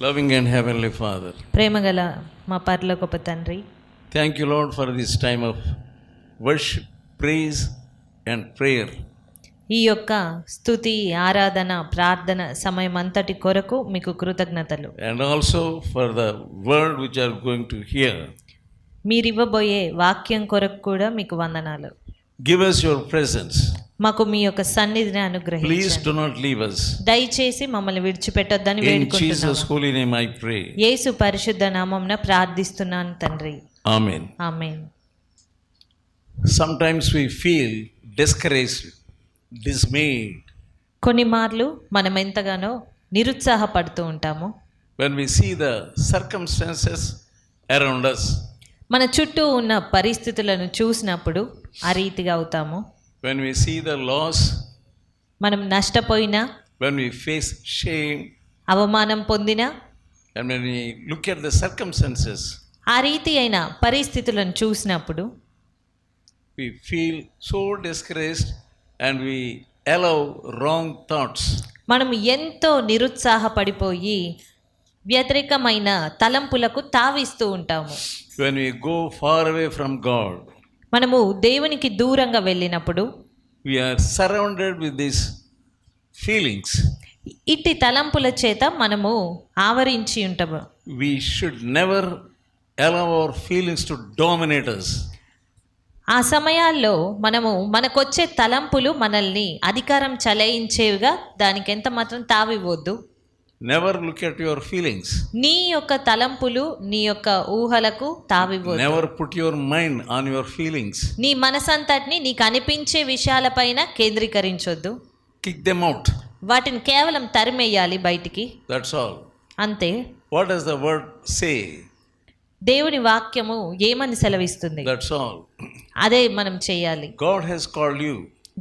Loving and Heavenly Father, ప్రేమగల మా పరలోకపు తండ్రి, thank you, Lord, for this time of worship, praise and prayer. ఈ యొక్క స్తుతి, ఆరాధన, ప్రార్థన సమయం అంతటి కొరకు మీకు కృతజ్ఞతలు. And also for the word which are going to hear. మీరు ఇవ్వబోయే వాక్యం కొరకు కూడా మీకు వందనాలు. Give us your presence. మాకు మీ యొక్క సన్నిధిని Please అనుగ్రహించండి. do not leave us. దయచేసి మమ్మల్ని విడిచిపెట్టొద్దని In వేడుకుంటున్నాను. Jesus' holy name I pray. యేసు పరిశుద్ధ నామమున ప్రార్థిస్తున్నాను తండ్రి. Amen. Amen. Sometimes we feel discouraged, dismayed కొన్ని మార్లు మనం ఎంతగానో నిరుత్సాహపడుతూ ఉంటాము. when we see the circumstances around us. మన చుట్టూ ఉన్న పరిస్థితులను చూసినప్పుడు ఆ రీతిగా అవుతాము. When we see the loss, మనం నష్టపోయినా, when we face shame, అవమానం పొందినా, and when we look at the circumstances, ఆ రీతి అయిన పరిస్థితులను చూసినప్పుడు we feel so discouraged and we allow wrong thoughts. మనం ఎంతో నిరుత్సాహపడిపోయి వ్యతిరేకమైన తలంపులకు తావిస్తూ ఉంటాము. When we go far away from God, మనము దేవునికి దూరంగా వెళ్ళినప్పుడు we are surrounded with these feelings. ఇట్టి తలంపుల చేత మనము ఆవరించి ఉంటాము. We should never allow our feelings to dominate us. ఆ సమయాల్లో మనకొచ్చే తలంపులు మనల్ని అధికారం చలాయించేవిగా దానికి ఎంత మాత్రం తావివ్వద్దు. Never look at your feelings. నీ యొక్క తలంపులు, నీ యొక్క ఊహలకు తావివ్వద్దు. Never put your mind on your feelings. నీ మనసంతటిని నీకు అనిపించే విషయాలపైన కేంద్రీకరించొద్దు. Kick them out. వాటిని కేవలం తరిమేయాలి బయటికి, That's all. అంతే. What does the word say? దేవుని వాక్యము ఏమని సెలవిస్తుంది? That's all. అదే మనం చేయాలి. God has called you.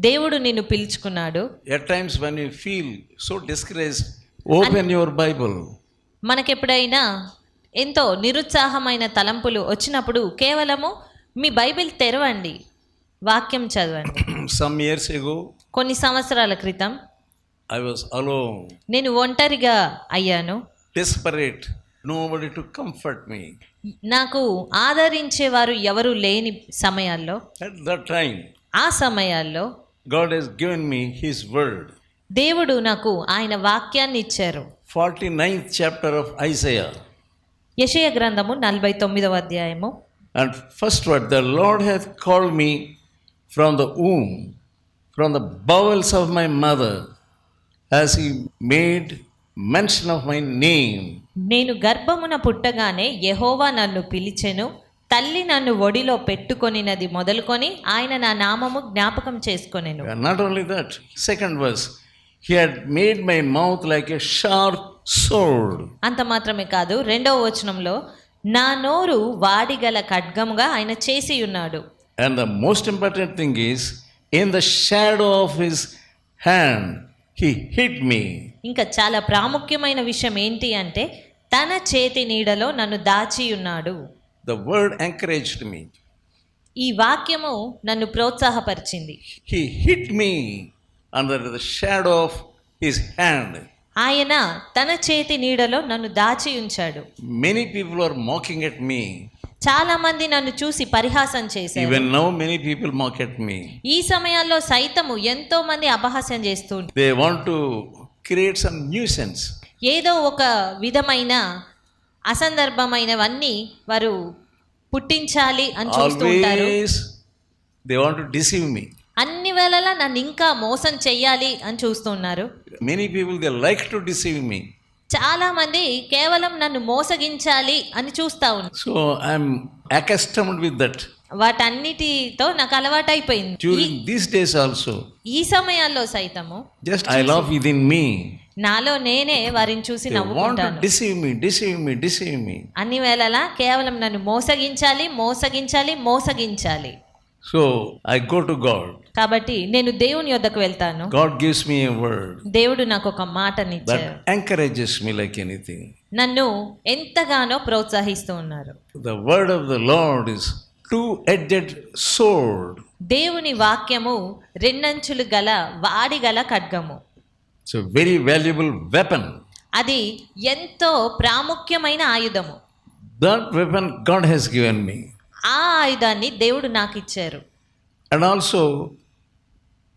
దేవుడు నిన్ను పిలుచుకున్నాడు. At times when you feel so discouraged, open your Bible. మనకెప్పుడైనా ఎంతో నిరుత్సాహమైన తలంపులు వచ్చినప్పుడు కేవలము మీ బైబిల్ తెరవండి, వాక్యం చదవండి. Some years ago, కొన్ని సంవత్సరాల క్రితం I was alone, నేను ఒంటరిగా అయ్యాను. desperate, nobody to comfort me. నాకు ఆదరించేవారు ఎవరు లేని సమయాల్లో, At that time, ఆ సమయాల్లో God has given me His word. దేవుడు నాకు ఆయన వాక్యాన్ని ఇచ్చారు. 49th chapter of Isaiah. యెషయా గ్రంథము 49వ అధ్యాయము. And first word, the Lord hath called me from the womb, from the bowels of my mother, as He made mention of my name. నేను గర్భమున పుట్టగానే యెహోవా నన్ను పిలిచెను, తల్లి నన్ను ఒడిలో పెట్టుకొనినది మొదలుకొని ఆయన నా నామము జ్ఞాపకం చేసుకొనెను. And not only that, second verse, He had made my mouth like a sharp sword. అంత మాత్రమే కాదు, 2వ వచనంలో నా నోరు వాడిగల ఖడ్గముగా ఆయన చేసి ఉన్నాడు. And the most important thing is, in the shadow of His hand, He hid me. ఇంకా చాలా ప్రాముఖ్యమైన విషయం ఏంటి అంటే తన చేతి నీడలో నన్ను దాచి ఉన్నాడు. The word encouraged me. ఈ వాక్యము నన్ను ప్రోత్సాహపరిచింది. He hid me under the shadow of His hand. ఆయన తన చేతి నీడలో నన్ను దాచి ఉంచాడు. Many people are mocking at me. చాలా మంది నన్ను చూసి పరిహాసం చేశారు. Even now many people mock at me. ఈ సమయాల్లో సైతము ఎంతో మంది అపహాస్యం చేస్తూ ఉంటారు. They want to create some nuisance. ఏదో ఒక విధమైన అసందర్భమైనవన్నీ వారు పుట్టించాలి అని చూస్తూ ఉంటారు. Always they want to deceive me. అన్ని వేళలా నన్ను ఇంకా మోసం చెయ్యాలి అని చూస్తున్నారు. Many people, they like to deceive me. చాలా మంది కేవలం నన్ను మోసగించాలి అని చూస్తా ఉన్నారు. So I'm accustomed with that. వాటన్నిటితో నాకు అలవాటైపోయింది. During these days also, ఈ సమయాల్లో సైతము just I laugh within me. నాలో నేనే వారిని చూసి They want to నవ్వుకుంటాను. deceive me, deceive me, deceive me. అన్ని వేళలా కేవలం నన్ను మోసగించాలి, మోసగించాలి, మోసగించాలి. So I go to God. కాబట్టి నేను దేవుని యొద్దకు వెళ్తాను. God gives me a word దేవుడు నాకు ఒక మాటనిచ్చారు. that encourages me like anything. నన్ను ఎంతగానో ప్రోత్సహిస్తూ ఉన్నారు. The word of the Lord is two-edged sword. దేవుని వాక్యము రెండంచులు గల వాడి గల ఖడ్గము. It's a very valuable weapon. అది ఎంతో ప్రాముఖ్యమైన ఆయుధము. That weapon God has given me. ఆ ఆయుధాన్ని దేవుడు నాకు ఇచ్చారు. And also,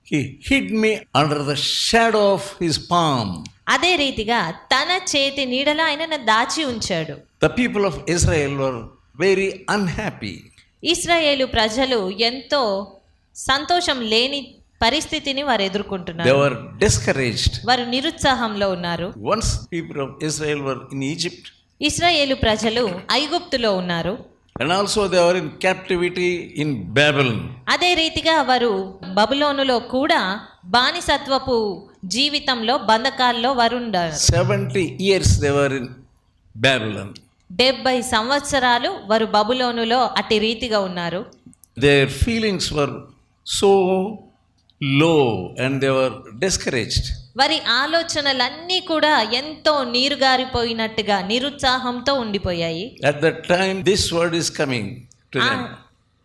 He hid me under the shadow of His palm. అదే రీతిగా తన చేతి నీడలో ఆయన నన్ను దాచి ఉంచాడు. The people of Israel were very unhappy. ఇశ్రాయేలు ప్రజలు ఎంతో సంతోషం లేని పరిస్థితిని వారు They ఎదుర్కొంటున్నారు. were discouraged. వారు నిరుత్సాహంలో ఉన్నారు. Once people of Israel were in Egypt, ఇశ్రాయేలు ప్రజలు ఐగుప్తులో ఉన్నారు. and also they were in captivity in Babylon. అదే రీతిగా వారు బబులోనులో కూడా బానిసత్వపు జీవితంలో బంధకాల్లో వారు ఉన్నారు. 70 years they were in Babylon. 70 సంవత్సరాలు వారు బబులోనులో అట్టి రీతిగా ఉన్నారు. Their feelings were so low and they were discouraged. వారి ఆలోచనలన్నీ కూడా ఎంతో నీరుగారిపోయినట్టుగా నిరుత్సాహంతో ఉండిపోయాయి. At that time, this word is coming to them.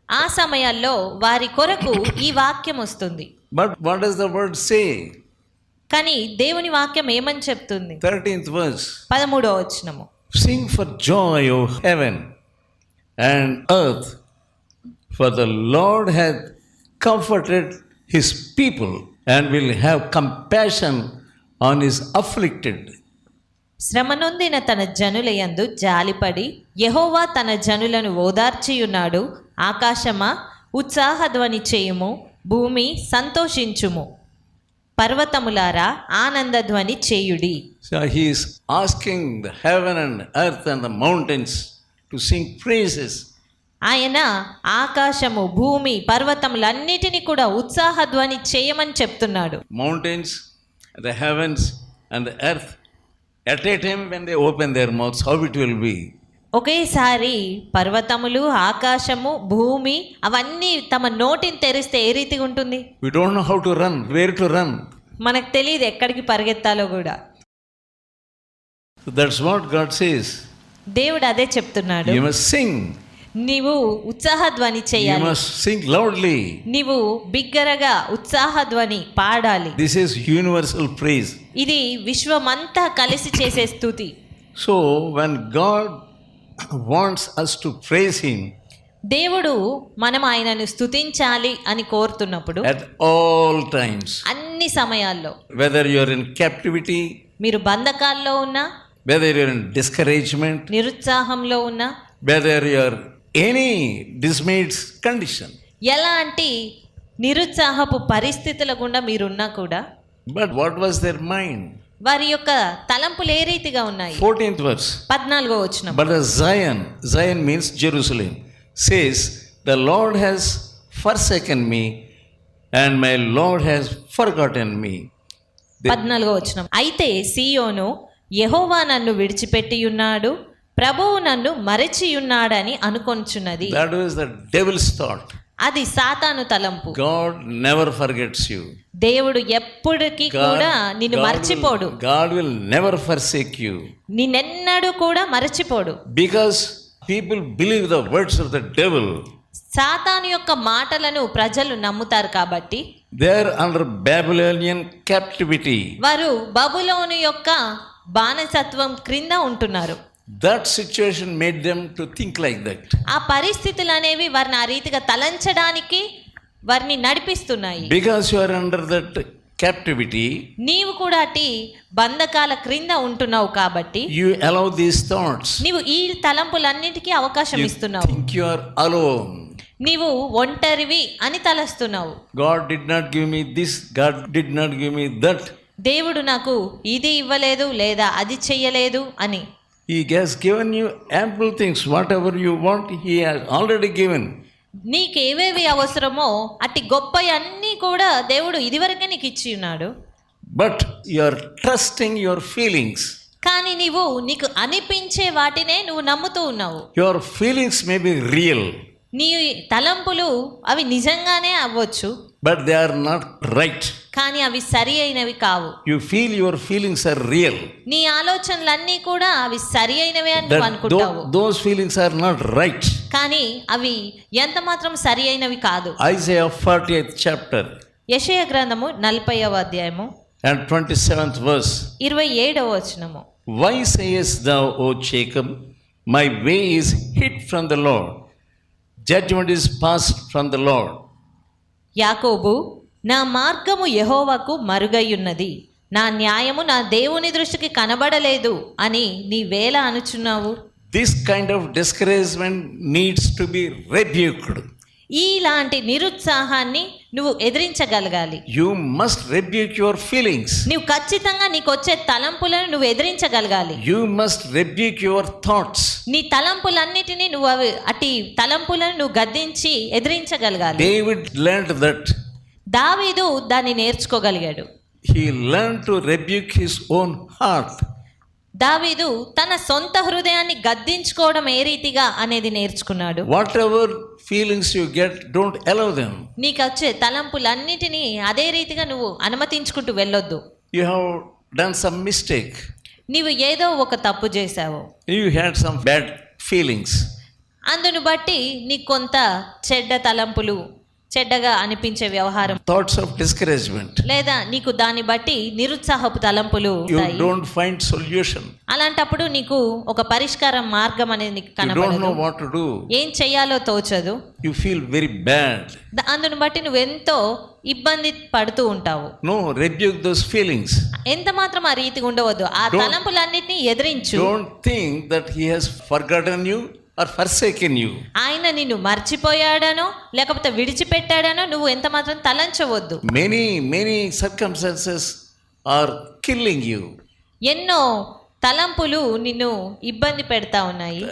ఆ సమయాల్లో వారి కొరకు ఈ వాక్యం వస్తుంది. But what does the word say? కానీ దేవుని వాక్యం ఏమని చెప్తుంది? 13th verse. 13వ వచనము. Sing for joy, O heaven and earth, for the Lord hath comforted His people and will have compassion on His afflicted. శ్రమనొందిన తన జనులయందు జాలిపడి యెహోవా తన జనులను ఓదార్చియున్నాడు. ఆకాశమా ఉత్సాహధ్వని చేయుము, భూమి సంతోషించుము, పర్వతములారా ఆనందధ్వని చేయుడి. So He is asking the heaven and earth and the mountains to sing praises. ఆయన ఆకాశము, భూమి, పర్వతములన్నిటినీ కూడా ఉత్సాహధ్వని చేయమని చెప్తున్నాడు. Mountains, the heavens and the earth, at a time when they open their mouths, how it will be. ఒకేసారి పర్వతములు, ఆకాశము, భూమి అవన్నీ తమ నోటిని తెరిస్తే ఏ రీతిగా ఉంటుంది? We don't know how to run, where to run. మనకు తెలియదు ఎక్కడికి పరిగెత్తాలో కూడా. So that's what God says. దేవుడు అదే చెప్తున్నాడు. You must sing. నీవు ఉత్సాహధ్వని You చేయాలి. must sing loudly. నీవు బిగ్గరగా ఉత్సాహధ్వని పాడాలి. This is universal praise. ఇది విశ్వమంతా కలిసి చేసే స్తుతి. So when God wants us to praise Him దేవుడు మనం ఆయనను స్తుతించాలి అని కోరుతున్నప్పుడు at all times, అన్ని సమయాల్లో, whether you are in captivity, మీరు బంధకాల్లో ఉన్నా, whether you are in discouragement, నిరుత్సాహంలో ఉన్నా, whether you are any dismayed condition, ఎలాంటి నిరుత్సాహపు పరిస్థితుల గుండా మీరున్నా కూడా, but what was their mind? వారి యొక్క తలంపులు ఏ రీతిగా ఉన్నాయి? 14th verse. 14వ వచనం. But as Zion means Jerusalem, says, the Lord has forsaken me and my Lord has forgotten me. 14వ వచనం. అయితే సీయోను యెహోవా నన్ను విడిచిపెట్టి ఉన్నాడు, ప్రభువు నన్ను మరచియున్నాడని అనుకొనుచున్నది. That was the devil's thought. అది సాతాను తలంపు. God never forgets you. దేవుడు ఎప్పటికీ కూడా నిన్ను మర్చిపోడు. God will never forsake you. నిన్నెన్నడూ కూడా మరచిపోడు. Because people believe the words of the devil. సాతాను యొక్క మాటలను ప్రజలు నమ్ముతారు కాబట్టి They are under Babylonian captivity. వారు బబులోను యొక్క బానిసత్వం క్రింద ఉంటున్నారు. That situation made them to think like that. ఆ పరిస్థితులు అనేవి వారిని ఆ రీతిగా తలంచడానికి వారిని నడిపిస్తున్నాయి. Because you are under that captivity, నీవు కూడా అట్టి బంధకాల క్రింద ఉంటున్నావు కాబట్టి you allow these thoughts. నీవు ఈ తలంపులన్నిటికీ అవకాశం You ఇస్తున్నావు. think you are alone. నీవు ఒంటరివి అని తలస్తున్నావు. God did not give me this, God did not give me that. దేవుడు నాకు ఇది ఇవ్వలేదు లేదా అది చెయ్యలేదు అని. He has given you ample things. Whatever you want, He has already given. నీకేవేవి అవసరమో అట్టి గొప్ప అన్నీ కూడా దేవుడు ఇదివరకే నీకు ఇచ్చి ఉన్నాడు. But you are trusting your feelings. కానీ నీకు అనిపించే వాటినే నువ్వు నమ్ముతూ ఉన్నావు. Your feelings may be real, నీ తలంపులు అవి నిజంగానే అవ్వచ్చు, but they are not right. కానీ అవి సరి అయినవి కావు. You feel your feelings are real. నీ ఆలోచనలన్నీ కూడా అవి సరి అయినవే అని నువ్వు అనుకుంటావు. Those feelings are not right. కానీ అవి ఎంత మాత్రం సరి అయినవి కాదు. Isaiah 40th chapter యెషయా గ్రంథము 40వ అధ్యాయము and 27th verse. 27వ వచనము. Why sayest thou, O Jacob, my way is hid from the Lord? Judgment is passed from the Lord. యాకోబు, నా మార్గము యెహోవాకు మరుగయ్యున్నది, నా న్యాయము నా దేవుని దృష్టికి కనబడలేదు అని నీవేళ అనుచున్నావు? This kind of discouragement needs to be rebuked. ఇలాంటి నిరుత్సాహాన్ని నువ్వు ఎదిరించగలగాలి. You must rebuke your feelings. నువ్వు ఖచ్చితంగా నీకు వచ్చే తలంపులను నువ్వు ఎదిరించగలగాలి. You must rebuke your thoughts. నీ తలంపులన్నిటినీ నువ్వు అట్టి తలంపులను నువ్వు గద్దించి ఎదిరించగలగాలి. David learned that. దావీదు దాన్ని నేర్చుకోగలిగాడు. He learned to rebuke his own heart. దావీదు తన సొంత హృదయాన్ని గద్దించుకోవడం ఏ రీతిగా అనేది నేర్చుకున్నాడు. Whatever feelings you get, don't allow them. నీకు వచ్చే తలంపులన్నిటినీ అదే రీతిగా నువ్వు అనుమతించుకుంటూ వెళ్ళొద్దు. You have done some mistake. నీవు ఏదో ఒక తప్పు చేశావు. You had some bad feelings. అందును బట్టి నీకు కొంత చెడ్డ తలంపులు, చెడ్డగా అనిపించే వ్యవహారం, Thoughts of discouragement. లేదా నీకు దాన్ని బట్టి నిరుత్సాహపు తలంపులు You ఉంటాయి. don't find solution. అలాంటప్పుడు నీకు ఒక పరిష్కార మార్గం అనేది నీకు You don't కనబడదు. know what to do. ఏం చెయ్యాలో తోచదు. You feel very bad. అందును బట్టి నువ్వు ఎంతో ఇబ్బంది పడుతూ ఉంటావు. No, rebuke those feelings. ఎంత మాత్రం ఆ రీతిగా ఉండవద్దు. ఆ తలంపులన్నిటినీ ఎదిరించు. Don't think that he has forgotten you or forsaken you. ఆయన నిన్ను మర్చిపోయాడనో లేకపోతే విడిచిపెట్టాడనో నువ్వు ఎంత మాత్రం తలంచవద్దు. Many circumstances are killing you. ఎన్నో తలంపులు నిన్ను ఇబ్బంది పెడతా ఉన్నాయి.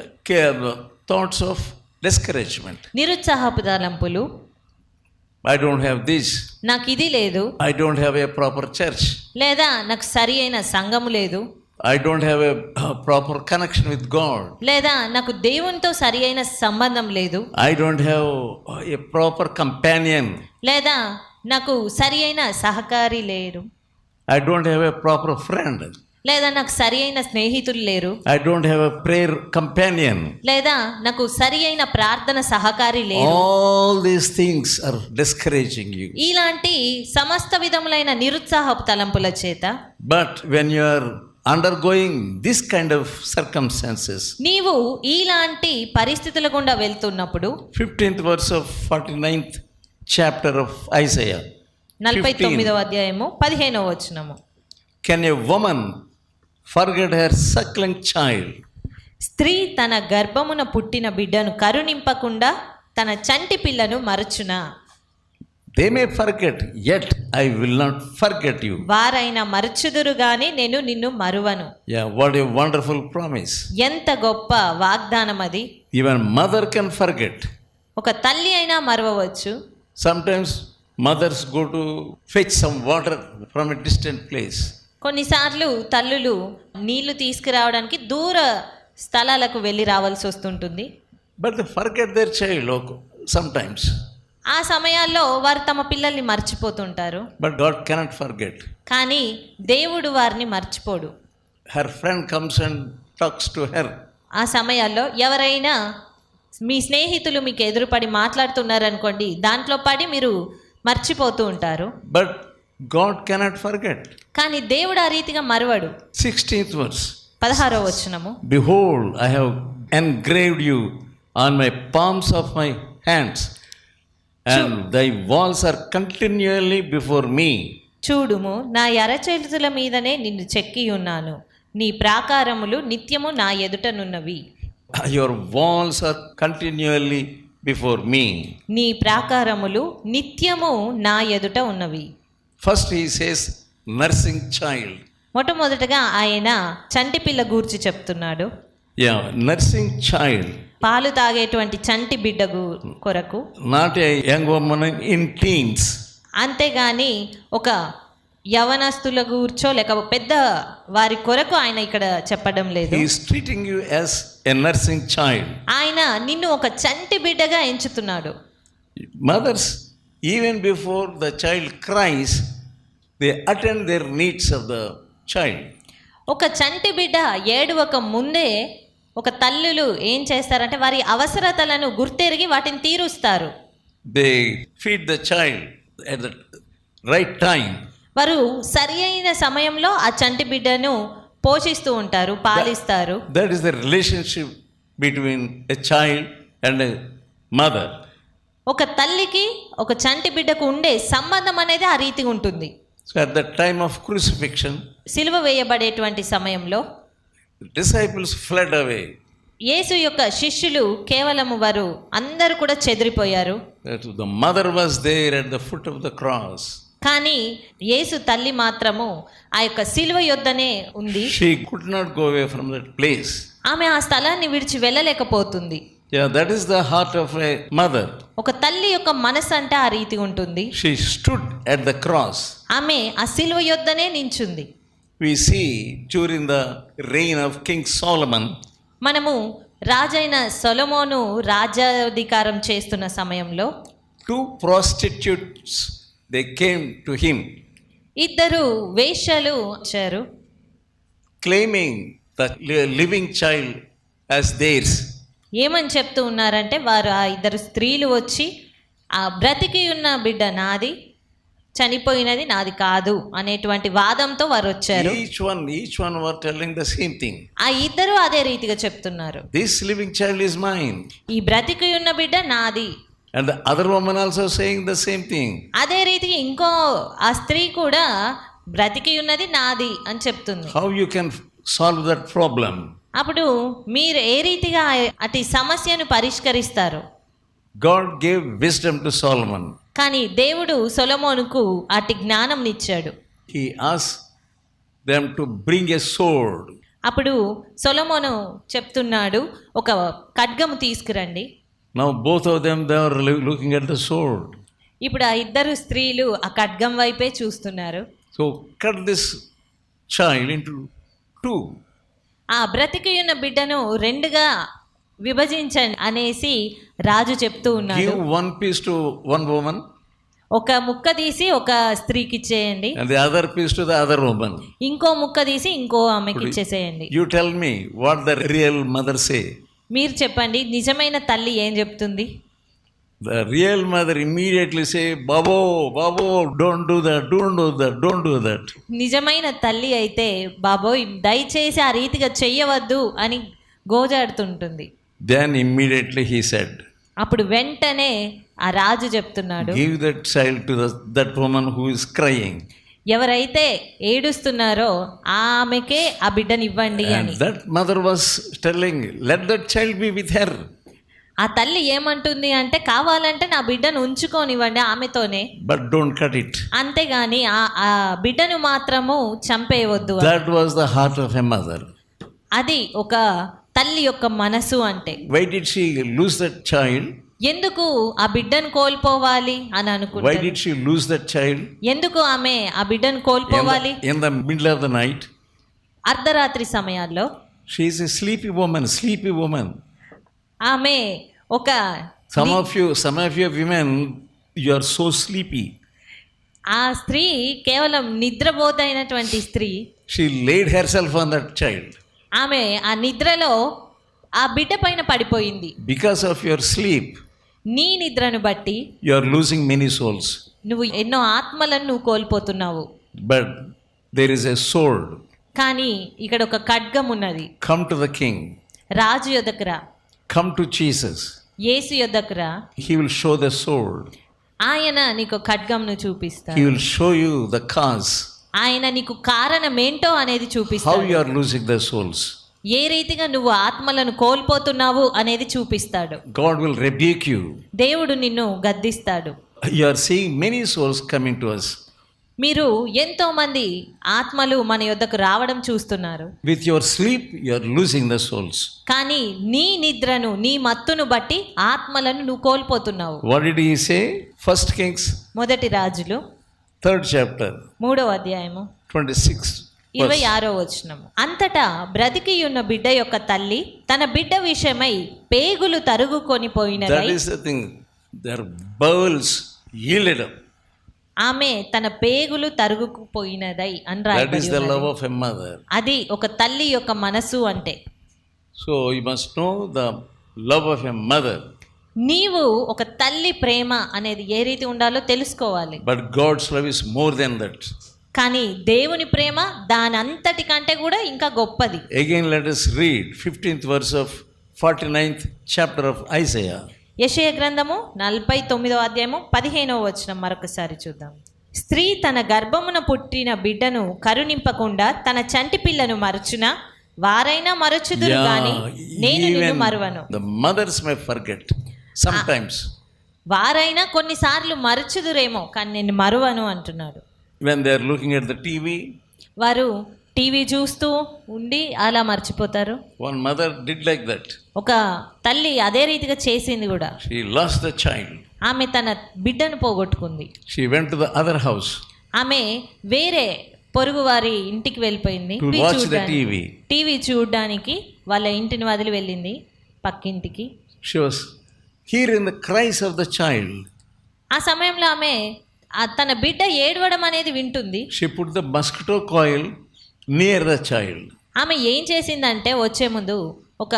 Thoughts of discouragement. నిరుత్సాహపు తలంపులు. I don't have this. నాకు ఇది లేదు, I don't have a proper church. లేదా నాకు సరి అయిన సంఘము లేదు, I don't have a proper connection with God. లేదా నాకు దేవునితో సరి అయిన సంబంధం లేదు, I don't have a proper companion. లేదా నాకు సరి అయిన సహకారి లేరు, I don't have a proper friend. లేదా నాకు సరి అయిన స్నేహితులు లేరు, I don't have a prayer companion. లేదా నాకు సరి అయిన ప్రార్థన సహకారి లేరు. All these things are discouraging you. ఇలాంటి సమస్త విధములైన నిరుత్సాహపు తలంపుల చేత But when you are undergoing this kind of circumstances, నీవు ఇలాంటి పరిస్థితుల గుండా వెళ్తున్నప్పుడు 15th verse of 49th chapter of Isaiah. 49వ అధ్యాయము 15వ వచనము. Can a woman forget her suckling child? స్త్రీ తన గర్భమున పుట్టిన బిడ్డను కరుణింపకుండా తన చంటి పిల్లను మరచునా? They may forget, yet I will not forget you. వారైనా మరచుదురు గాని నేను నిన్ను మరువను. Yeah, what a wonderful promise. ఎంత గొప్ప వాగ్దానం అది. Even mother can forget. ఒక తల్లి అయినా మరవవచ్చు. Sometimes mothers go to fetch some water from a distant place. కొన్నిసార్లు తల్లులు నీళ్లు తీసుకురావడానికి దూర స్థలాలకు వెళ్ళి రావాల్సి వస్తుంటుంది. But they forget their child sometimes. ఆ సమయాల్లో వారు తమ పిల్లల్ని మర్చిపోతుంటారు. But God cannot forget. కానీ దేవుడు వారిని మర్చిపోడు. Her friend comes and talks to her. ఆ సమయాల్లో ఎవరైనా మీ స్నేహితులు మీకు ఎదురుపడి మాట్లాడుతున్నారనుకోండి, దాంట్లో పడి మీరు మర్చిపోతూ ఉంటారు. But God cannot forget. కానీ దేవుడు ఆ రీతిగా మరవడు. 16th verse. 16వ వచనము. Behold, I have engraved you on my palms of my hands, and thy walls are continually before me. చూడుము, నా ఎరచేతుల మీదనే నిన్ను చెక్కి ఉన్నాను, నీ ప్రాకారములు నిత్యము నా ఎదుటనున్నవి. Your walls are continually before me. నీ ప్రాకారములు నిత్యము నా ఎదుట ఉన్నవి. First he says nursing child. మొట్టమొదటగా ఆయన చంటి పిల్ల గూర్చి చెప్తున్నాడు. Yeah, nursing child. పాలు తాగేటువంటి చంటి బిడ్డ కొరకు. Not a young woman in teens. అంతేగాని ఒక యవనస్తుల గూర్చో లేక పెద్ద వారి కొరకు ఆయన ఇక్కడ చెప్పడం లేదు. He is treating you as a nursing child. ఆయన నిన్ను ఒక చంటి బిడ్డగా ఎంచుతున్నాడు. Mothers, even before the child cries, they attend their needs of the child. ఒక చంటి బిడ్డ ఏడువక ముందే ఒక తల్లులు ఏం చేస్తారంటే వారి అవసరతలను గుర్తెరిగి వాటిని తీరుస్తారు. They feed the child at the right time. వారు సరి అయిన సమయంలో ఆ చంటి బిడ్డను పోషిస్తూ ఉంటారు, పాలిస్తారు. That is the relationship between a child and a mother. ఒక తల్లికి ఒక చంటి బిడ్డకు ఉండే సంబంధం అనేది ఆ రీతిగా ఉంటుంది. So at the time of crucifixion, సిలువ వేయబడేటువంటి సమయంలో the disciples fled away. యేసు యొక్క శిష్యులు కేవలము వారు అందరూ కూడా చెదిరిపోయారు. The mother was there at the foot of the cross. కానీ యేసు తల్లి మాత్రము ఆ యొక్క సిలువ యొద్దనే ఉంది. She could not go away from that place. ఆమె ఆ స్థలాన్ని విడిచి వెళ్ళలేకపోతుంది. Yeah, that is the heart of a mother. ఒక తల్లి యొక్క మనసు అంటే ఆ రీతి ఉంటుంది. She stood at the cross. ఆమె ఆ సిలువ యొద్దనే నించుంది. We see during the reign of King Solomon, మనము రాజైన సొలొమోను రాజ్యాధికారం చేస్తున్న సమయంలో 2 prostitutes, they came to him ఇద్దరు వేశ్యలు వచ్చారు, claiming the living child as theirs. ఏమని చెప్తూ ఉన్నారంటే వారు ఆ ఇద్దరు స్త్రీలు వచ్చి ఆ బ్రతికి ఉన్న బిడ్డ నాది, చనిపోయినది నాది కాదు అనేటువంటి వాదంతో వారు వచ్చారు. Each one were telling the same thing. ఆ ఇద్దరు అదే రీతిగా చెప్తున్నారు, This living child is mine. ఈ బ్రతికి ఉన్న బిడ్డ నాది. And the other woman also saying the same thing. అదే రీతిగా ఇంకో ఆ స్త్రీ కూడా బ్రతికి ఉన్నది నాది అని చెప్తుంది. How you can solve that problem? అప్పుడు మీరు ఏ రీతిగా అటు సమస్యను పరిష్కరిస్తారు? God gave wisdom to Solomon. కానీ దేవుడు సొలొమోనుకు అటు జ్ఞానం ఇచ్చాడు. He asked them to bring a sword. అప్పుడు సొలొమోను చెప్తున్నాడు, ఒక ఖడ్గము తీసుకురండి. Now both of them, they are looking at the sword. ఇప్పుడు ఆ ఇద్దరు స్త్రీలు ఆ ఖడ్గం వైపే చూస్తున్నారు. So cut this child into 2. ఆ బ్రతికి ఉన్న బిడ్డను రెండుగా విభజించండి అనేసి రాజు చెప్తూ ఉన్నాడు. Give one piece to one woman ఒక ముక్క తీసి ఒక స్త్రీకి ఇచ్చేయండి, and the other piece to the other woman. ఇంకో ముక్క తీసి ఇంకో ఆమెకి ఇచ్చేసేయండి. You tell me what the real mother say. మీరు చెప్పండి, నిజమైన తల్లి ఏం చెప్తుంది? The real mother immediately say, Babo, Babo, don't do that, don't do that, don't do that. నిజమైన తల్లి అయితే బాబోయ్ దయచేసి ఆ రీతిగా చెయ్యవద్దు అని గోజాడుతుంటుంది. Then immediately he said, అప్పుడు వెంటనే ఆ రాజు చెప్తున్నాడు, give that child to that woman who is crying. ఎవరైతే ఏడుస్తున్నారో ఆమెకే ఆ బిడ్డని ఇవ్వండి అని. And that mother was telling, let that child be with her. ఆ తల్లి ఏమంటుంది అంటే, కావాలంటే నా బిడ్డను ఉంచుకోనివ్వండి ఆమెతోనే, But don't cut it. అంతేగాని ఆ బిడ్డను మాత్రము చంపేయవద్దు. That was the heart of a mother. అది ఒక తల్లి యొక్క మనసు అంటే. Why did she lose that child? ఎందుకు ఆ బిడ్డను కోల్పోవాలి అని Why అనుకుంటారు? did she lose that child? ఎందుకు ఆమె ఆ బిడ్డను కోల్పోవాలి? In the middle of the night. అర్ధరాత్రి సమయాల్లో She is a sleepy woman. ఆమె ఒక Some of you women, you are so sleepy. ఆ స్త్రీ కేవలం నిద్రపోతైనటువంటి స్త్రీ. She laid herself on that child. ఆమె ఆ నిద్రలో ఆ బిడ్డ పైన పడిపోయింది. Because of your sleep, నీ నిద్రను బట్టి you are losing many souls. నువ్వు ఎన్నో ఆత్మలను నువ్వు కోల్పోతున్నావు. But there is a sword. కానీ ఇక్కడ ఒక ఖడ్గం ఉన్నది. Come to the king. రాజు యొద్దకు రా. Come to Jesus. యేసు యొద్దకు రా. He will show the sword. ఆయన నీకు ఖడ్గంను చూపిస్తాడు. He will show you the cause. ఆయన నీకు కారణం ఏంటో అనేది How చూపిస్తాడు. you are losing the souls. ఏ రీతిగా నువ్వు ఆత్మలను కోల్పోతున్నావు అనేది చూపిస్తాడు. God will rebuke you. దేవుడు నిన్ను గద్దిస్తాడు. You are seeing many souls coming to us. మీరు ఎంతో మంది ఆత్మలు మన యొద్దకు రావడం చూస్తున్నారు. With your sleep, you are losing the souls. కానీ నీ నిద్రను, నీ మత్తును బట్టి ఆత్మలను నువ్వు కోల్పోతున్నావు. What did he say? 1 Kings, మొదటి రాజులు 3rd chapter, 3వ అధ్యాయము 26th verse. 26వ వచనము. అంతటా బ్రతికి ఉన్న బిడ్డ యొక్క తల్లి తన బిడ్డ విషయమై పేగులు తరుగుకొని పోయినదై. That is the thing. Their bowels yielded up. ఆమె తన పేగులు తరుగుకుపోయినదై అని That రాయబడి is the ఉన్నది. love of a mother. అది ఒక తల్లి యొక్క మనసు అంటే. So you must know the love of a mother. నీవు ఒక తల్లి ప్రేమ అనేది ఏ రీతి ఉండాలో తెలుసుకోవాలి. But God's love is more than that. కానీ దేవుని ప్రేమ దాని అంతటి కంటే కూడా ఇంకా గొప్పది. Again, let us read 15th verse of 49th chapter of Isaiah. యెషయా గ్రంథము 49వ అధ్యాయము 15వ వచనం మరొకసారి చూద్దాం. స్త్రీ తన గర్భమున పుట్టిన బిడ్డను కరుణింపకుండా తన చంటి పిల్లను మరచునా, వారైనా మరచుదురు గాని నేను నిన్ను మరువను. The mothers may forget sometimes. వారైనా కొన్నిసార్లు మరచుదురేమో కానీ నేను మరువను అంటున్నాడు. When they are looking at the TV, వారు టీవీ చూస్తూ ఉండి అలా మర్చిపోతారు. one mother did like that. ఒక తల్లి అదే రీతిగా చేసింది కూడా. She lost the child. ఆమె తన బిడ్డను పోగొట్టుకుంది. She went to the other house ఆమె వేరే పొరుగు వారి ఇంటికి వెళ్ళిపోయింది. to watch the TV. TV చూడడానికి వాళ్ళ ఇంటిని వదిలి వెళ్ళింది పక్కింటికి. She was hearing the cries of the child. ఆ సమయంలో ఆమె తన బిడ్డ ఏడవడం అనేది వింటుంది. She put the mosquito coil near the child. ఆమె ఏం చేసిందంటే వచ్చే ముందు ఒక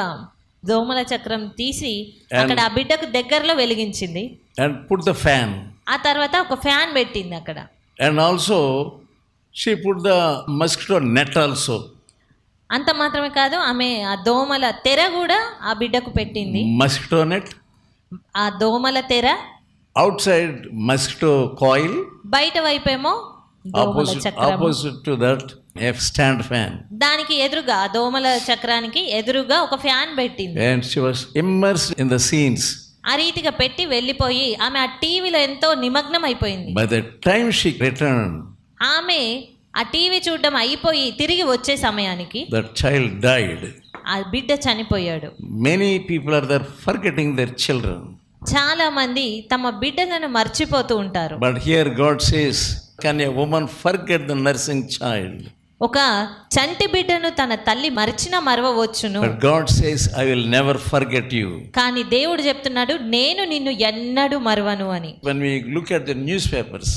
దోమల చక్రం తీసి అక్కడ ఆ బిడ్డకు దగ్గరలో వెలిగించింది. And put the fan. ఆ తర్వాత ఒక ఫ్యాన్ పెట్టింది అక్కడ. And also she put the mosquito net also. అంత మాత్రమే కాదు, ఆమె ఆ దోమల తెర కూడా ఆ బిడ్డకు పెట్టింది. Mosquito net. ఆ దోమల తెర Outside mosquito coil. బయట వైపేమో దోమల చక్రం. Opposite to that a stand fan. దానికి ఎదురుగా దోమల చక్రానికి ఎదురుగా ఒక ఫ్యాన్ పెట్టింది. And she was immersed in the scenes. ఆ రీతిగా పెట్టి వెళ్ళిపోయి ఆమె ఆ టీవీలో ఎంతో నిమగ్నం అయిపోయింది. By the time she returned, ఆమె ఆ టీవీ చూడడం అయిపోయి తిరిగి వచ్చే సమయానికి that child died. ఆ బిడ్డ చనిపోయాడు. Many people are there forgetting their children. చాలా మంది తమ బిడ్డలను మర్చిపోతూ ఉంటారు. But here God says, can a woman forget the nursing child? ఒక చంటి బిడ్డను తన తల్లి మరిచినా మరవవచ్చును. But God says, I will never forget you. కానీ దేవుడు చెప్తున్నాడు, నేను నిన్ను ఎన్నడూ మరువను అని. When we look at the newspapers,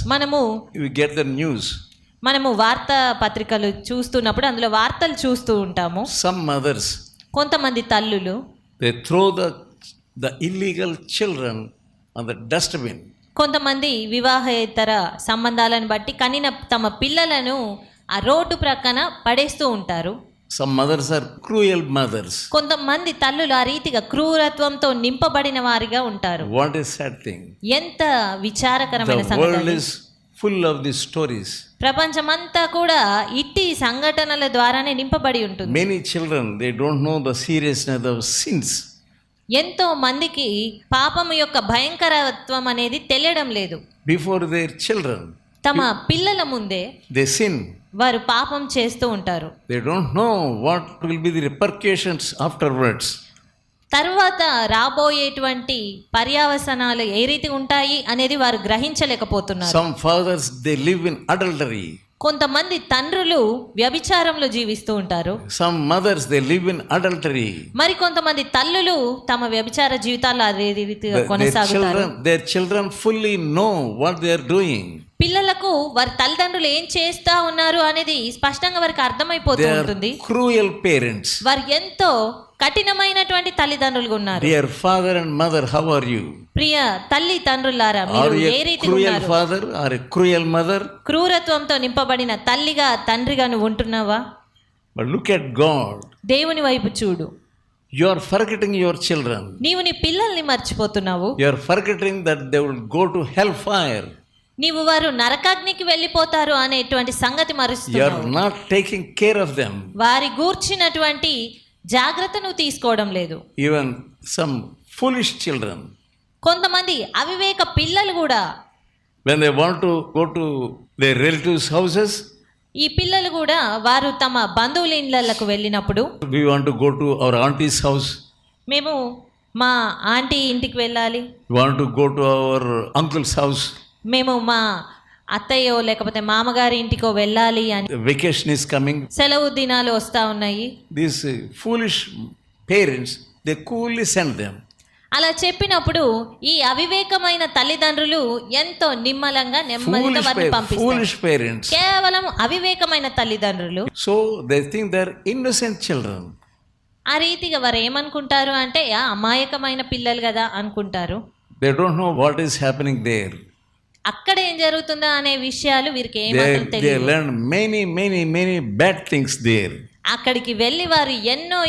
we get the news. మనము వార్తా పత్రికలు చూస్తున్నప్పుడు అందులో వార్తలు చూస్తూ ఉంటాము. Some mothers, కొంతమంది తల్లులు they throw the illegal children on the dustbin. కొంతమంది వివాహేతర సంబంధాలను బట్టి కనిన తమ పిల్లలను ఆ రోడ్డు ప్రక్కన పడేస్తూ ఉంటారు. Some mothers are cruel mothers. కొంతమంది తల్లులు ఆ రీతిగా క్రూరత్వంతో నింపబడిన వారిగా ఉంటారు. What a sad thing. ఎంత విచారకరమైన The world సంగతి. is full of these stories. ప్రపంచమంతా కూడా ఇట్టి సంఘటనల ద్వారానే నింపబడి ఉంటుంది. Many children, they don't know the seriousness of sins. ఎంతో మందికి పాపము యొక్క భయంకరత్వం అనేది తెలియడం లేదు. Before their children, తమ పిల్లల ముందే they sin. వారు పాపం చేస్తూ ఉంటారు. They don't know what will be the repercussions afterwards. తర్వాత రాబోయేటువంటి పర్యవసనాలు ఏ రీతి ఉంటాయి అనేది వారు గ్రహించలేకపోతున్నారు. Some fathers, they live in adultery. కొంతమంది తండ్రులు వ్యభిచారంలో జీవిస్తూ ఉంటారు. Some mothers, they live in adultery. మరి కొంతమంది తల్లులు తమ వ్యభిచార జీవితాల్లో అదే రీతిగా కొనసాగుతారు. Their children fully know what they are doing. పిల్లలకు వారి తల్లిదండ్రులు ఏం చేస్తా ఉన్నారు అనేది స్పష్టంగా వారికి అర్థమైపోతూ ఉంటుంది. Cruel parents. వారు ఎంతో కఠినమైనటువంటి తల్లిదండ్రులుగా ఉన్నారు. Dear father and mother, how are you? ప్రియ తల్లి తండ్రులారా, మీరు ఏ రీతిగా cruel ఉన్నారు? father or a cruel mother? క్రూరత్వంతో నింపబడిన తల్లిగా తండ్రిగా నువ్వు ఉంటున్నావా? But look at God. దేవుని వైపు చూడు. You are forgetting your children. నీవు నీ పిల్లల్ని మర్చిపోతున్నావు. You are forgetting that they will go to hellfire. నీవు వారు నరకాగ్నికి వెళ్ళిపోతారు అనేటువంటి సంగతి You మరుస్తున్నావు. are not taking care of them. వారి గూర్చినటువంటి జాగ్రత్త నువ్వు తీసుకోవడం లేదు. Even some foolish children, కొంతమంది అవివేక పిల్లలు కూడా when they want to go to their relatives' houses, ఈ పిల్లలు కూడా వారు తమ బంధువుల ఇళ్ళకు వెళ్ళినప్పుడు, we want to go to our auntie's house, మేము మా ఆంటీ ఇంటికి వెళ్ళాలి, we want to go to our uncle's house, మేము మా అత్తయ్యో లేకపోతే మామగారి ఇంటికో వెళ్ళాలి అని, vacation is coming. సెలవు దినాలు వస్తూ ఉన్నాయి. These foolish parents, they coolly send them. అలా చెప్పినప్పుడు ఈ అవివేకమైన తల్లిదండ్రులు ఎంతో నిమ్మలంగా నెమ్మదిగా వారిని పంపిస్తారు. Foolish parents. కేవలం అవివేకమైన తల్లిదండ్రులు. So they think they're innocent children. ఆ రీతిగా వారు ఏమనుకుంటారు అంటే అమాయకమైన పిల్లలు కదా అనుకుంటారు. They don't know what is happening there. అక్కడ ఏం జరుగుతుందో అనే విషయాలు వీరికి ఏమాత్రం They తెలియదు. learned many bad things there. అక్కడికి వెళ్ళి వారు ఎన్నో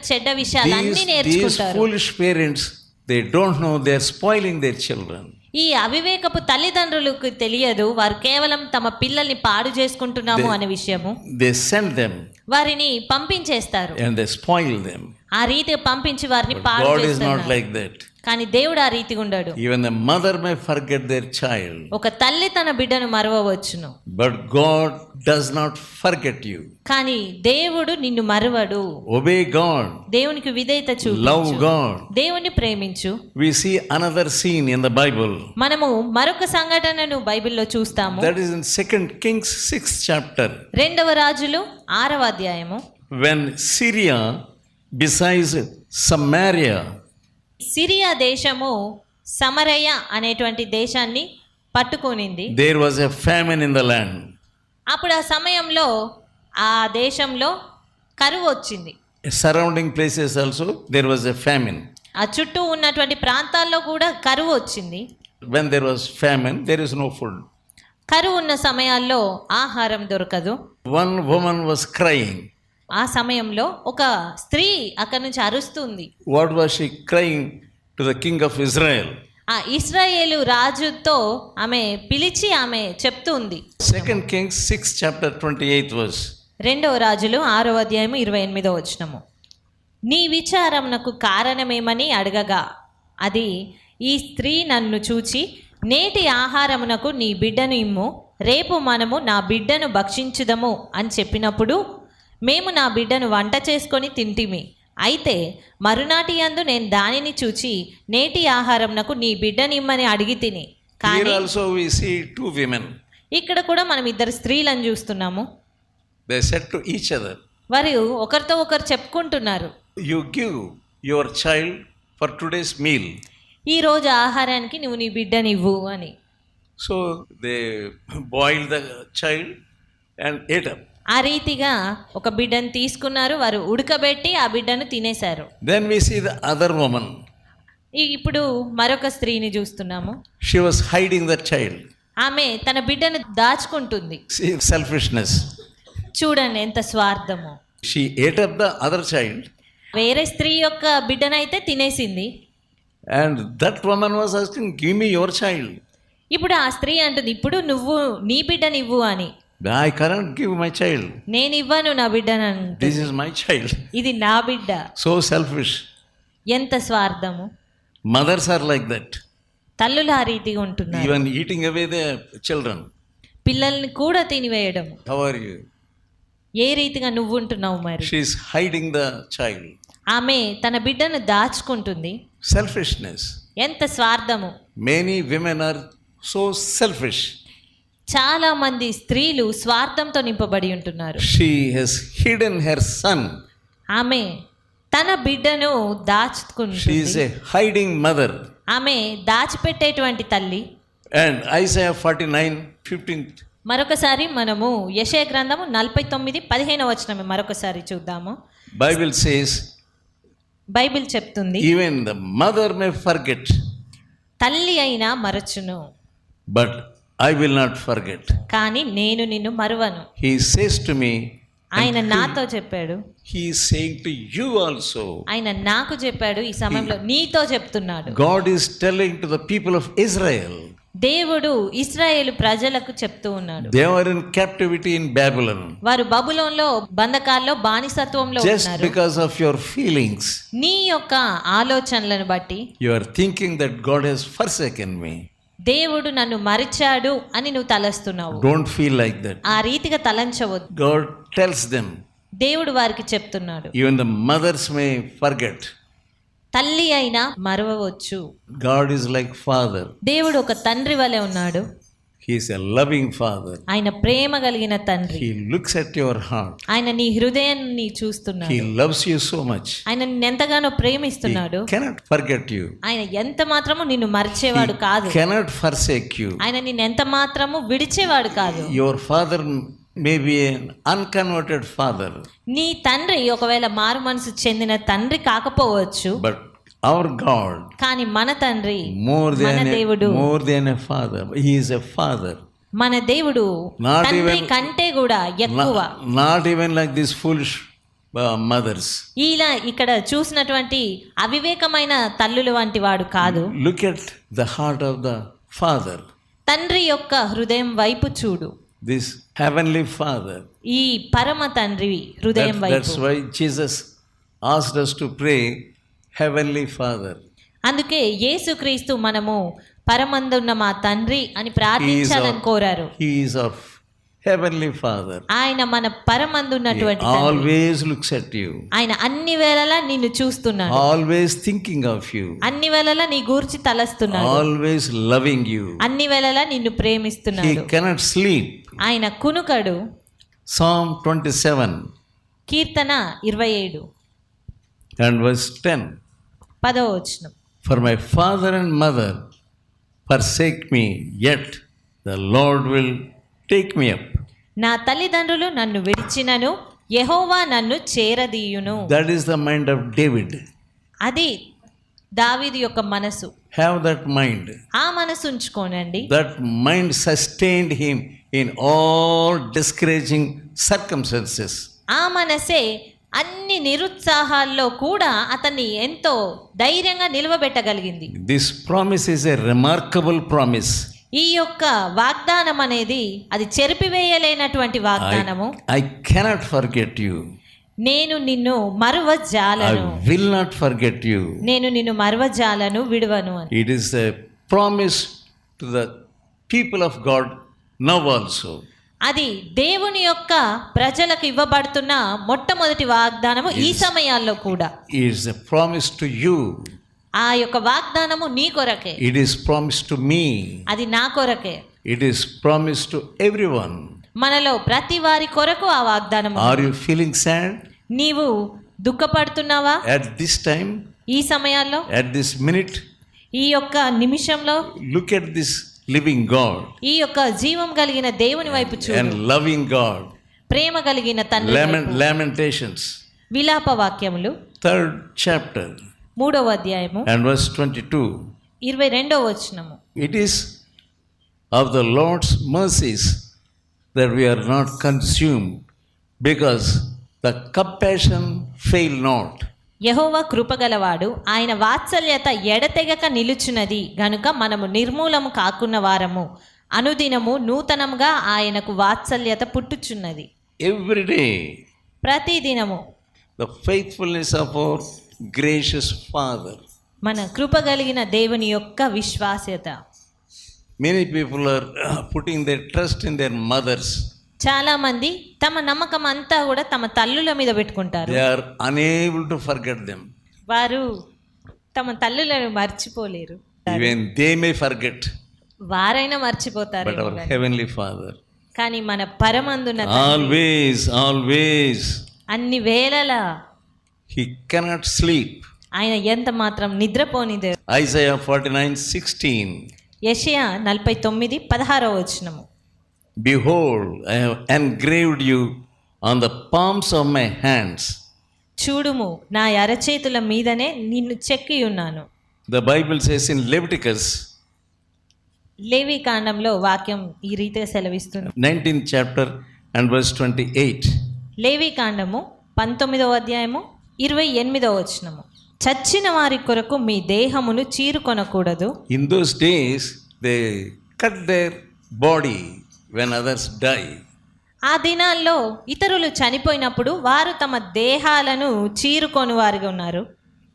చెడ్డ విషయాలు అన్ని These నేర్చుకుంటారు. foolish parents, they don't know they're spoiling their children. ఈ అవివేకపు తల్లిదండ్రులకు తెలియదు వారు కేవలం తమ పిల్లల్ని పాడు చేసుకుంటున్నాము అనే విషయము. They send them వారిని పంపించేస్తారు. and they spoil them. ఆ రీతిగా పంపించి వారిని పాడు God is not చేస్తున్నారు. like that. కానీ దేవుడు ఆ రీతిగా ఉండడు. Even the mother may forget their child, ఒక తల్లి తన బిడ్డను మరవవచ్చును, but God does not forget you. కానీ దేవుడు నిన్ను మరవడు. Obey God, దేవునికి విధేయత love చూపించు, God. దేవుని ప్రేమించు. We see another scene in the Bible. మనము మరొక సంఘటనను బైబిల్లో చూస్తాము. That is in 2 Kings 6th chapter. 2వ రాజులు 6వ అధ్యాయము. When Syria besides Samaria, Syria దేశము సమరయ అనేటువంటి దేశాన్ని పట్టుకొనింది. there was a famine in the land. అప్పుడు ఆ సమయంలో ఆ దేశంలో కరువు వచ్చింది. Surrounding places also there was a famine. ఆ చుట్టూ ఉన్నటువంటి ప్రాంతాల్లో కూడా కరువు వచ్చింది. When there was famine, there is no food. కరువు ఉన్న సమయాల్లో ఆహారం దొరకదు. One woman was crying. ఆ సమయంలో ఒక స్త్రీ అక్కడి నుంచి అరుస్తుంది. What was she crying to the king of Israel? ఆ ఇశ్రాయేలు రాజుతో ఆమె పిలిచి ఆమె చెప్తుంది. 2 Kings 6th chapter 28th verse. 2వ రాజులు 6వ అధ్యాయం 28వ వచనము. నీ విచారమునకు కారణమేమని అడగగా అది, ఈ స్త్రీ నన్ను చూచి నేటి ఆహారమునకు నీ బిడ్డను ఇమ్ము, రేపు మనము నా బిడ్డను భక్షించుదము అని చెప్పినప్పుడు మేము నా బిడ్డను వంట చేసుకొని తింటిమి. అయితే మరునాటి యందు నేను దానిని చూచి నేటి ఆహారంనకు నీ బిడ్డనిమ్మని అడిగి తిని. Here కానీ also we see two women. ఇక్కడ కూడా మనం ఇద్దరు స్త్రీలను చూస్తున్నాము. They said to each other, వారు ఒకరితో ఒకరు చెప్పుకుంటున్నారు, you give your child for today's meal. ఈ రోజు ఆహారానికి నువ్వు నీ బిడ్డనివ్వు అని. So they boiled the child and ate up. ఆ రీతిగా ఒక బిడ్డను తీసుకున్నారు, వారు ఉడకబెట్టి ఆ బిడ్డను తినేశారు. Then we see the other woman. ఇప్పుడు మరొక స్త్రీని చూస్తున్నాము. She was hiding the child. ఆమె తన బిడ్డను దాచుకుంటుంది. See selfishness. చూడండి ఎంత స్వార్థము. She ate up the other child. వేరే స్త్రీ యొక్క బిడ్డనైతే తినేసింది. And that woman was asking, give me your child. ఇప్పుడు ఆ స్త్రీ అంటుంది, ఇప్పుడు నువ్వు నీ బిడ్డనివ్వు అని. I cannot give my child. నేను ఇవ్వను నా బిడ్డను. This is my child. ఇది నా బిడ్డ. So selfish. ఎంత స్వార్థము. Mothers are like that. తల్లులు ఆ రీతిగా ఉంటున్నారు. Even eating away their children. పిల్లల్ని కూడా తినివేయడం. How are you? ఏ రీతిగా నువ్వు ఉంటున్నావు మరి? She is hiding the child. ఆమె తన బిడ్డను దాచుకుంటుంది. Selfishness. ఎంత స్వార్థము. Many women are so selfish. చాలా మంది స్త్రీలు స్వార్థంతో నింపబడి ఉంటున్నారు. She has hidden her son. ఆమె తన బిడ్డను She is దాచుకుంటుంది. a hiding mother. ఆమె దాచిపెట్టేటువంటి తల్లి. And Isaiah 49:15. మరొకసారి మనము యెషయా గ్రంథము 49:15 వచనం మరొకసారి చూద్దాము. Bible says, బైబిల్ చెప్తుంది, even the mother may forget, తల్లి అయినా మరచును, but I will not forget. కానీ నేను నిన్ను మరువను. He says to me, ఆయన నాతో చెప్పాడు. he is saying to you also. ఆయన నాకు చెప్పాడు, ఈ సమయంలో నీతో చెప్తున్నాడు. God is telling to the people of Israel. దేవుడు ఇశ్రాయేలు ప్రజలకు చెప్తూ ఉన్నాడు. They were in captivity in Babylon. వారు బబులోన్లో బంధకాల్లో బానిసత్వంలో Just ఉన్నారు. because of your feelings, నీ యొక్క ఆలోచనలను బట్టి you are thinking that God has forsaken me. దేవుడు నన్ను మరిచాడు అని నువ్వు తలస్తున్నావు. Don't feel like that. ఆ రీతిగా తలంచవద్దు. God tells them. దేవుడు వారికి చెప్తున్నాడు, Even the mothers may forget. తల్లి అయినా మరవవచ్చు. God is like father. దేవుడు ఒక తండ్రి వలె ఉన్నాడు. He is a loving father. ఆయన ప్రేమ కలిగిన తండ్రి. He looks at your heart. ఆయన నీ హృదయాన్ని చూస్తున్నాడు. He loves you so much. ఆయన నిన్నెంతగానో ప్రేమిస్తున్నాడు. He cannot forget you. ఆయన ఎంత మాత్రము నిన్ను మరిచేవాడు కాదు. Cannot forsake you. ఆయన నిన్ను ఎంత మాత్రము విడిచేవాడు కాదు. Your father may be an unconverted father, నీ తండ్రి ఒకవేళ మారు మనసు చెందిన తండ్రి కాకపోవచ్చు, but Our God, కానీ మన తండ్రి more మన దేవుడు than a father. He is a father. మన దేవుడు Not తండ్రి even- కంటే కూడా ఎక్కువ. Not even like these foolish mothers. ఇలా ఇక్కడ చూసినటువంటి అవివేకమైన తల్లుల వంటి వాడు కాదు. Look at the heart of the father. తండ్రి యొక్క హృదయం వైపు చూడు. This heavenly father. ఈ పరమ తండ్రి హృదయం That's వైపు. why Jesus asked us to pray, Heavenly Father. అందుకే యేసుక్రీస్తు మనము పరమందున్న మా తండ్రి అని ప్రార్థించాలని కోరారు. He is our heavenly Father. ఆయన మన He పరమందున్నటువంటి తండ్రి. always looks at you. ఆయన అన్ని వేళలా నిన్ను చూస్తున్నాడు. Always thinking of you. అన్ని వేళలా నీ గూర్చి తలస్తున్నాడు. Always loving you. అన్ని వేళలా నిన్ను He ప్రేమిస్తున్నాడు. cannot sleep. ఆయన కునుకడు. Psalm 27 Keerthana 27 and verse 10. 10వ వచనం. For my father and mother forsake me, yet the Lord will take me up. నా తల్లిదండ్రులు నన్ను విడిచినను యెహోవా నన్ను చేరదీయును. That is the mind of David. అది దావీదు యొక్క మనసు. Have that mind. ఆ మనసు ఉంచుకోనండి. That mind sustained him in all discouraging circumstances. ఆ మనసే అన్ని నిరుత్సాహాల్లో కూడా అతన్ని ఎంతో ధైర్యంగా నిలవబెట్టగలిగింది. This promise is a remarkable promise. ఈ యొక్క వాగ్దానం అనేది అది చెరిపివేయలేనటువంటి వాగ్దానము. I cannot forget you. నేను నిన్ను మరువజాలను. I will not forget you. నేను నిన్ను మరువజాలను విడువను అని. It is a promise to the people of God now also. అది దేవుని యొక్క ప్రజలకు ఇవ్వబడుతున్న మొట్టమొదటి వాగ్దానము ఈ సమయాల్లో కూడా. It is a promise to you. ఆ యొక్క వాగ్దానము నీ కొరకే. It is promised to me. అది నా కొరకే. It is promised to everyone. మనలో ప్రతి వారి కొరకు ఆ వాగ్దానము. Are you feeling sad నీవు దుఃఖపడుతున్నావా at this time? ఈ సమయాల్లో? At this minute? ఈ యొక్క నిమిషంలో Look at this living God ఈ యొక్క జీవం కలిగిన దేవుని వైపు చూడు. and loving God. ప్రేమ కలిగిన తండ్రి వైపు. Lamentations, విలాప వాక్యములు 3rd chapter 3వ అధ్యాయము and verse 22. 22వ వచనము. It is of the Lord's mercies that we are not consumed, because the compassion fail not. యెహోవా కృపగలవాడు, ఆయన వాత్సల్యత ఎడతెగక నిలుచున్నది గనుక మనము నిర్మూలము కాకున్న వారము. అనుదినము నూతనముగా ఆయనకు వాత్సల్యత పుట్టుచున్నది. Every day, ప్రతి దినము the faithfulness of our gracious Father. మన కృపగలిగిన దేవుని యొక్క విశ్వాస్యత. Many people are putting their trust in their mothers. చాలా మంది తమ నమ్మకం అంతా కూడా తమ తల్లుల మీద పెట్టుకుంటారు. They are unable to forget them. వారు తమ తల్లులను మర్చిపోలేరు. Even they may forget, వారైనా మర్చిపోతారు. but our Heavenly Father, కానీ మన పరమందున్న తండ్రి always, అన్ని వేళలా He cannot sleep. ఆయన ఎంత మాత్రం నిద్రపోనిదే. Isaiah 49:16. యెషయా 49:16వ వచనము. Behold, I have engraved you on the palms of my hands. చూడుము, నా అరచేతుల మీదనే నిన్ను చెక్కి ఉన్నాను. The Bible says in Leviticus లేవి కాండంలో వాక్యం ఈ రీతిగా సెలవిస్తుంది. 19th chapter and verse 28. లేవి కాండము 19వ అధ్యాయము 28వ వచనము. చచ్చిన వారి కొరకు మీ దేహమును చీరుకొనకూడదు. In those days, they cut their body when others die. ఆ దినాల్లో ఇతరులు చనిపోయినప్పుడు వారు తమ దేహాలను చీరుకొని వారిగా ఉన్నారు.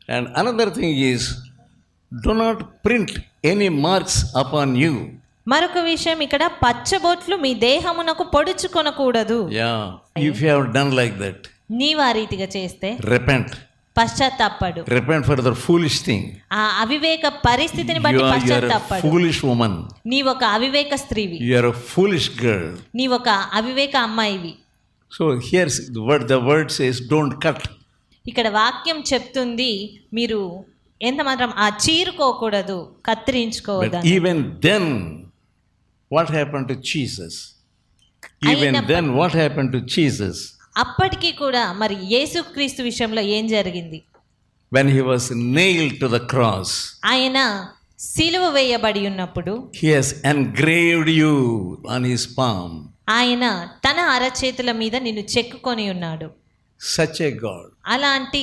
And another thing is, do not print any marks upon you. మరొక విషయం, ఇక్కడ పచ్చబొట్లు మీ దేహమునకు పొడుచుకొనకూడదు. Yeah, if you have done like that, నీవు ఆ రీతిగా చేస్తే repent. పశ్చాత్తాపడు. Repent for the foolish thing. ఆ అవివేక పరిస్థితిని బట్టి You are a పశ్చాత్తాపడు. foolish woman. నీవు ఒక అవివేక స్త్రీవి. You are a foolish girl. నీవు ఒక అవివేక అమ్మాయివి. So here's the word says, don't cut. ఇక్కడ వాక్యం చెప్తుంది, మీరు ఎంత మాత్రం ఆ చీరుకోకూడదు, But కత్తిరించుకోవద్దు. even then, what happened to Jesus? Even then, what happened to Jesus? అప్పటికీ కూడా మరి యేసుక్రీస్తు విషయంలో ఏం జరిగింది? when he was nailed to the cross, ఆయన సిలువ వేయబడి ఉన్నప్పుడు he has engraved you on his palm. ఆయన తన అరచేతుల మీద నిన్ను చెక్కుకొని ఉన్నాడు. Such a God. అలాంటి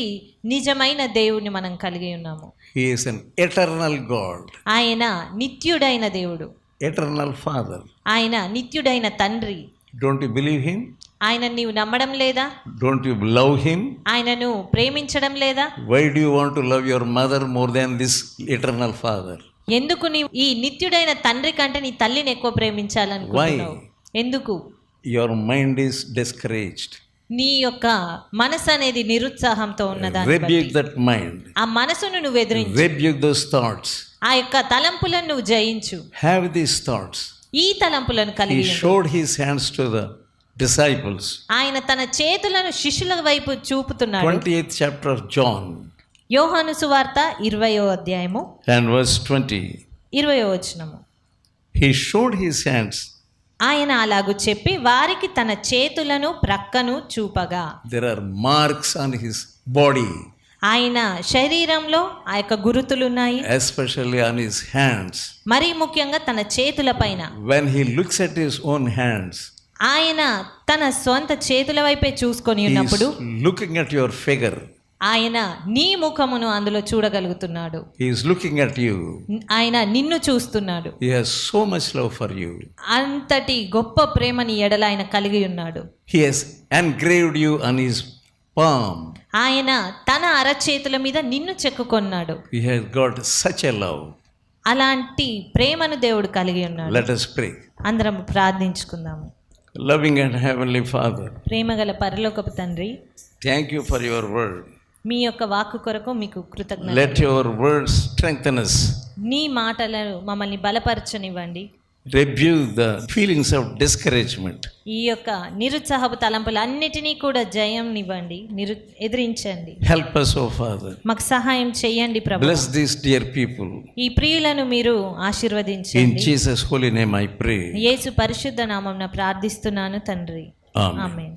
నిజమైన దేవుణ్ణి మనం కలిగి ఉన్నాము. He is an eternal God, ఆయన నిత్యుడైన దేవుడు, eternal Father. ఆయన నిత్యుడైన తండ్రి. Don't you believe him? ఆయన నీవు నమ్మడం లేదా? Don't you love him? ఆయనను ప్రేమించడం లేదా? Why do you want to love your mother more than this eternal Father? ఎందుకు నీవు ఈ నిత్యుడైన తండ్రి కంటే నీ తల్లిని ఎక్కువ ప్రేమించాలనుకుంటున్నావు? ఎందుకు? Your mind is discouraged. నీ యొక్క మనసు అనేది నిరుత్సాహంతో ఉన్నదాన్ని Rebuke బట్టి that mind. ఆ మనసును నువ్వు ఎదిరించు. Rebuke those thoughts. ఆ యొక్క తలంపులను నువ్వు జయించు. Have these thoughts. ఈ తలంపులను He కలిగి ఉండు. showed his hands to the disciples. ఆయన తన చేతులను శిష్యుల వైపు చూపుతున్నాడు. 28th chapter of John యోహాను సువార్త 20వ అధ్యాయము and verse 20. 20వ వచనము. He showed his hands. ఆయన అలాగు చెప్పి వారికి తన చేతులను ప్రక్కను చూపగా There are marks on his body, ఆయన శరీరంలో ఆ యొక్క గురుతులున్నాయి, especially on his hands. మరీ ముఖ్యంగా తన చేతుల పైన. When he looks at his own hands, ఆయన తన స్వంత చేతుల వైపే చూసుకొని he is ఉన్నప్పుడు looking at your figure. ఆయన నీ ముఖమును అందులో చూడగలుగుతున్నాడు. He is looking at you. ఆయన నిన్ను చూస్తున్నాడు. He has so much love for you. అంతటి గొప్ప ప్రేమని ఎడల ఆయన కలిగి ఉన్నాడు. He has engraved you on his palm. ఆయన తన అరచేతుల మీద నిన్ను చెక్కుకొన్నాడు. He has got such a love. అలాంటి ప్రేమను దేవుడు కలిగి ఉన్నాడు. Let us pray. అందరం ప్రార్థించుకుందాము. Loving and heavenly Father, ప్రేమగల పరలోకపు తండ్రి, thank you for your word. మీ యొక్క వాక్కు కొరకు మీకు కృతజ్ఞత. Let your word strengthen us. నీ మాటలను మమ్మల్ని బలపరచనివ్వండి. Rebuke the feelings of discouragement. ఈ యొక్క నిరుత్సాహపు తలంపులన్నిటినీ కూడా జయంనివ్వండి, ఎదిరించండి. Help us, O Father. మాకు సహాయం చేయండి ప్రభు. Bless these dear people. ఈ ప్రియులను మీరు In ఆశీర్వదించండి. Jesus' holy name I pray. యేసు పరిశుద్ధ నామమున ప్రార్థిస్తున్నాను తండ్రి. Amen. ఆమేన్.